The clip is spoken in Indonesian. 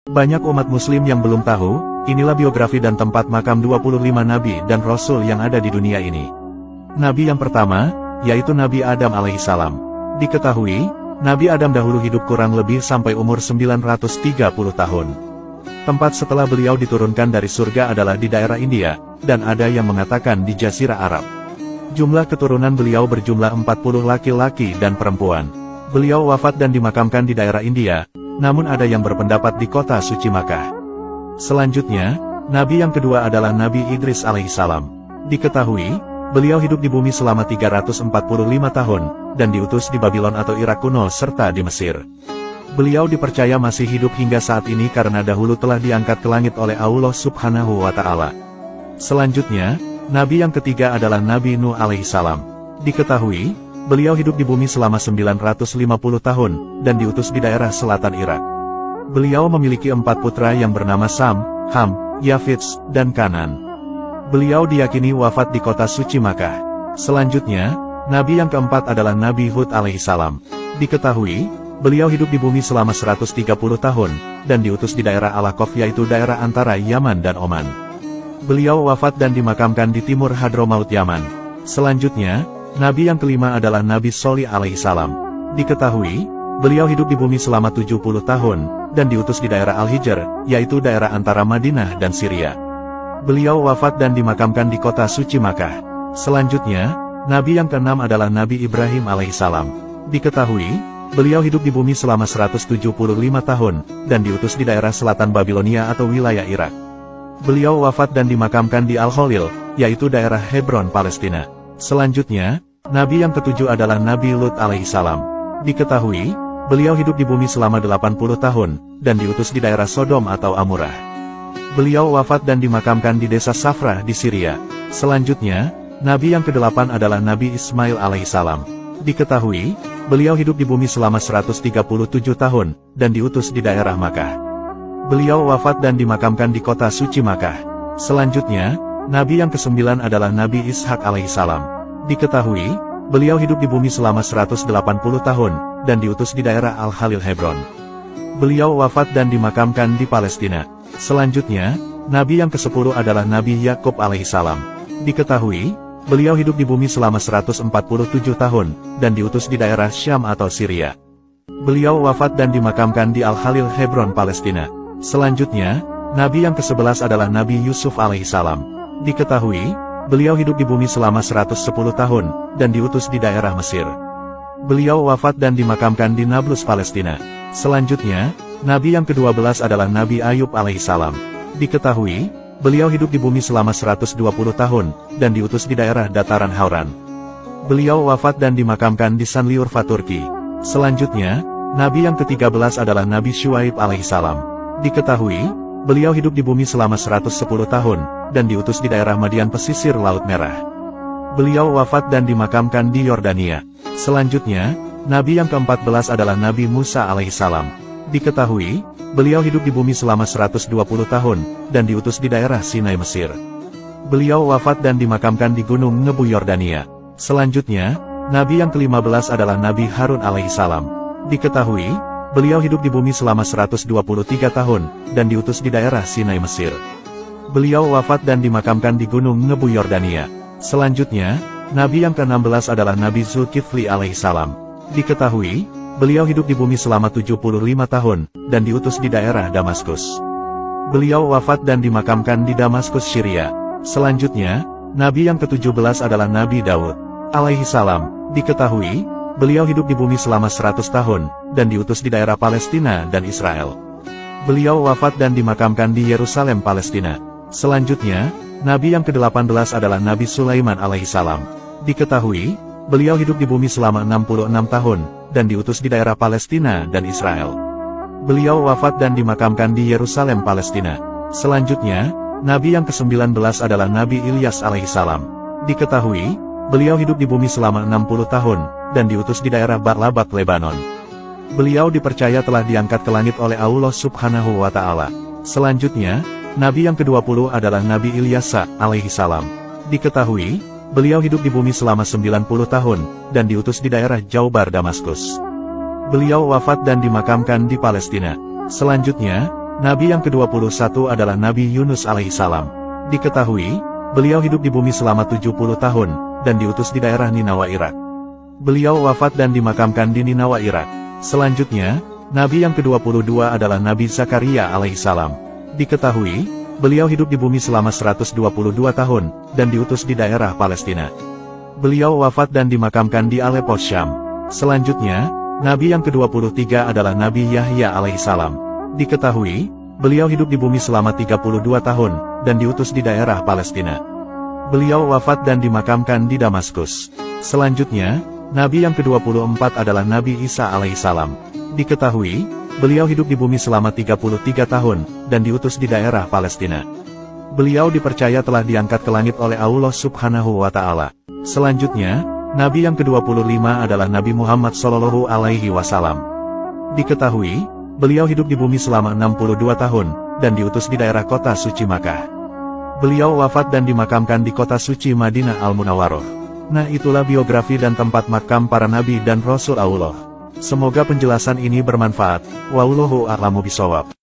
Banyak umat muslim yang belum tahu, inilah biografi dan tempat makam 25 nabi dan rasul yang ada di dunia ini. Nabi yang pertama, yaitu Nabi Adam alaihissalam. Diketahui, Nabi Adam dahulu hidup kurang lebih sampai umur 930 tahun. Tempat setelah beliau diturunkan dari surga adalah di daerah India, dan ada yang mengatakan di Jazirah Arab. Jumlah keturunan beliau berjumlah 40 laki-laki dan perempuan. Beliau wafat dan dimakamkan di daerah India, namun ada yang berpendapat di kota suci Makkah. Selanjutnya, Nabi yang kedua adalah Nabi Idris alaihissalam. Diketahui, beliau hidup di bumi selama 345 tahun, dan diutus di Babylon atau Irak kuno serta di Mesir. Beliau dipercaya masih hidup hingga saat ini karena dahulu telah diangkat ke langit oleh Allah Subhanahu wa Ta'ala. Selanjutnya, Nabi yang ketiga adalah Nabi Nuh alaihissalam. Diketahui, beliau hidup di bumi selama 950 tahun, dan diutus di daerah selatan Irak. Beliau memiliki 4 putra yang bernama Sam, Ham, Yafits, dan Kanan. Beliau diyakini wafat di kota suci Makkah. Selanjutnya, Nabi yang keempat adalah Nabi Hud alaihissalam. Diketahui, beliau hidup di bumi selama 130 tahun, dan diutus di daerah Al-Ahqaf yaitu daerah antara Yaman dan Oman. Beliau wafat dan dimakamkan di timur Hadramaut Yaman. Selanjutnya, Nabi yang kelima adalah Nabi Sholih alaihissalam. Diketahui, beliau hidup di bumi selama 70 tahun, dan diutus di daerah Al-Hijr, yaitu daerah antara Madinah dan Syria. Beliau wafat dan dimakamkan di kota suci Makkah. Selanjutnya, Nabi yang keenam adalah Nabi Ibrahim alaihissalam. Diketahui, beliau hidup di bumi selama 175 tahun, dan diutus di daerah selatan Babilonia atau wilayah Irak. Beliau wafat dan dimakamkan di Al-Khalil, yaitu daerah Hebron, Palestina. Selanjutnya, Nabi yang ketujuh adalah Nabi Lut alaihissalam. Diketahui, beliau hidup di bumi selama 80 tahun, dan diutus di daerah Sodom atau Amurah. Beliau wafat dan dimakamkan di desa Safrah di Syria. Selanjutnya, Nabi yang kedelapan adalah Nabi Ismail alaihissalam. Diketahui, beliau hidup di bumi selama 137 tahun, dan diutus di daerah Makkah. Beliau wafat dan dimakamkan di kota suci Makkah. Selanjutnya, Nabi yang kesembilan adalah Nabi Ishak alaihissalam. Diketahui, beliau hidup di bumi selama 180 tahun, dan diutus di daerah Al-Khalil Hebron. Beliau wafat dan dimakamkan di Palestina. Selanjutnya, Nabi yang ke-10 adalah Nabi Yakub alaihissalam. Diketahui, beliau hidup di bumi selama 147 tahun, dan diutus di daerah Syam atau Syria. Beliau wafat dan dimakamkan di Al-Khalil Hebron, Palestina. Selanjutnya, Nabi yang ke-11 adalah Nabi Yusuf alaihissalam. Diketahui, beliau hidup di bumi selama 110 tahun, dan diutus di daerah Mesir. Beliau wafat dan dimakamkan di Nablus, Palestina. Selanjutnya, Nabi yang ke-12 adalah Nabi Ayub alaihissalam. Diketahui, beliau hidup di bumi selama 120 tahun, dan diutus di daerah dataran Hauran. Beliau wafat dan dimakamkan di Sanliurfa, Turki. Selanjutnya, Nabi yang ke-13 adalah Nabi Syuaib alaihissalam. Diketahui, beliau hidup di bumi selama 110 tahun, dan diutus di daerah Madian pesisir Laut Merah. Beliau wafat dan dimakamkan di Yordania. Selanjutnya, Nabi yang ke-14 adalah Nabi Musa alaihissalam. Diketahui, beliau hidup di bumi selama 120 tahun, dan diutus di daerah Sinai, Mesir. Beliau wafat dan dimakamkan di Gunung Nebu, Yordania. Selanjutnya, Nabi yang ke-15 adalah Nabi Harun alaihissalam. Diketahui, beliau hidup di bumi selama 123 tahun, dan diutus di daerah Sinai, Mesir. Beliau wafat dan dimakamkan di Gunung Nebu, Yordania. Selanjutnya, Nabi yang ke-16 adalah Nabi Zulkifli alaihissalam. Diketahui, beliau hidup di bumi selama 75 tahun, dan diutus di daerah Damaskus. Beliau wafat dan dimakamkan di Damaskus, Syria. Selanjutnya, Nabi yang ke-17 adalah Nabi Daud alaihissalam. Diketahui, beliau hidup di bumi selama 100 tahun, dan diutus di daerah Palestina dan Israel. Beliau wafat dan dimakamkan di Yerusalem, Palestina. Selanjutnya, Nabi yang ke-18 adalah Nabi Sulaiman alaihissalam. Diketahui, beliau hidup di bumi selama 66 tahun, dan diutus di daerah Palestina dan Israel. Beliau wafat dan dimakamkan di Yerusalem, Palestina. Selanjutnya, Nabi yang ke-19 adalah Nabi Ilyas alaihissalam. Diketahui, beliau hidup di bumi selama 60 tahun, dan diutus di daerah Barlabak, Lebanon. Beliau dipercaya telah diangkat ke langit oleh Allah Subhanahu wa Ta'ala. Selanjutnya, Nabi yang ke-20 adalah Nabi Ilyasa alaihissalam. Diketahui, beliau hidup di bumi selama 90 tahun, dan diutus di daerah Jaubar, Damaskus. Beliau wafat dan dimakamkan di Palestina. Selanjutnya, Nabi yang ke-21 adalah Nabi Yunus alaihissalam. Diketahui, beliau hidup di bumi selama 70 tahun, dan diutus di daerah Ninawa, Irak. Beliau wafat dan dimakamkan di Ninawa, Irak. Selanjutnya, Nabi yang ke-22 adalah Nabi Zakaria alaihissalam. Diketahui, beliau hidup di bumi selama 122 tahun, dan diutus di daerah Palestina. Beliau wafat dan dimakamkan di Aleppo, Syam. Selanjutnya, Nabi yang ke-23 adalah Nabi Yahya alaihissalam. Diketahui, beliau hidup di bumi selama 32 tahun, dan diutus di daerah Palestina. Beliau wafat dan dimakamkan di Damaskus. Selanjutnya, Nabi yang ke-24 adalah Nabi Isa alaihissalam. Diketahui, beliau hidup di bumi selama 33 tahun, dan diutus di daerah Palestina. Beliau dipercaya telah diangkat ke langit oleh Allah Subhanahu wa Ta'ala. Selanjutnya, Nabi yang ke-25 adalah Nabi Muhammad Shallallahu Alaihi Wasallam. Diketahui, beliau hidup di bumi selama 62 tahun, dan diutus di daerah kota suci Makkah. Beliau wafat dan dimakamkan di kota suci Madinah Al-Munawwaroh. Nah, itulah biografi dan tempat makam para nabi dan rasul Allah. Semoga penjelasan ini bermanfaat. Wallahu a'lamu bishawab.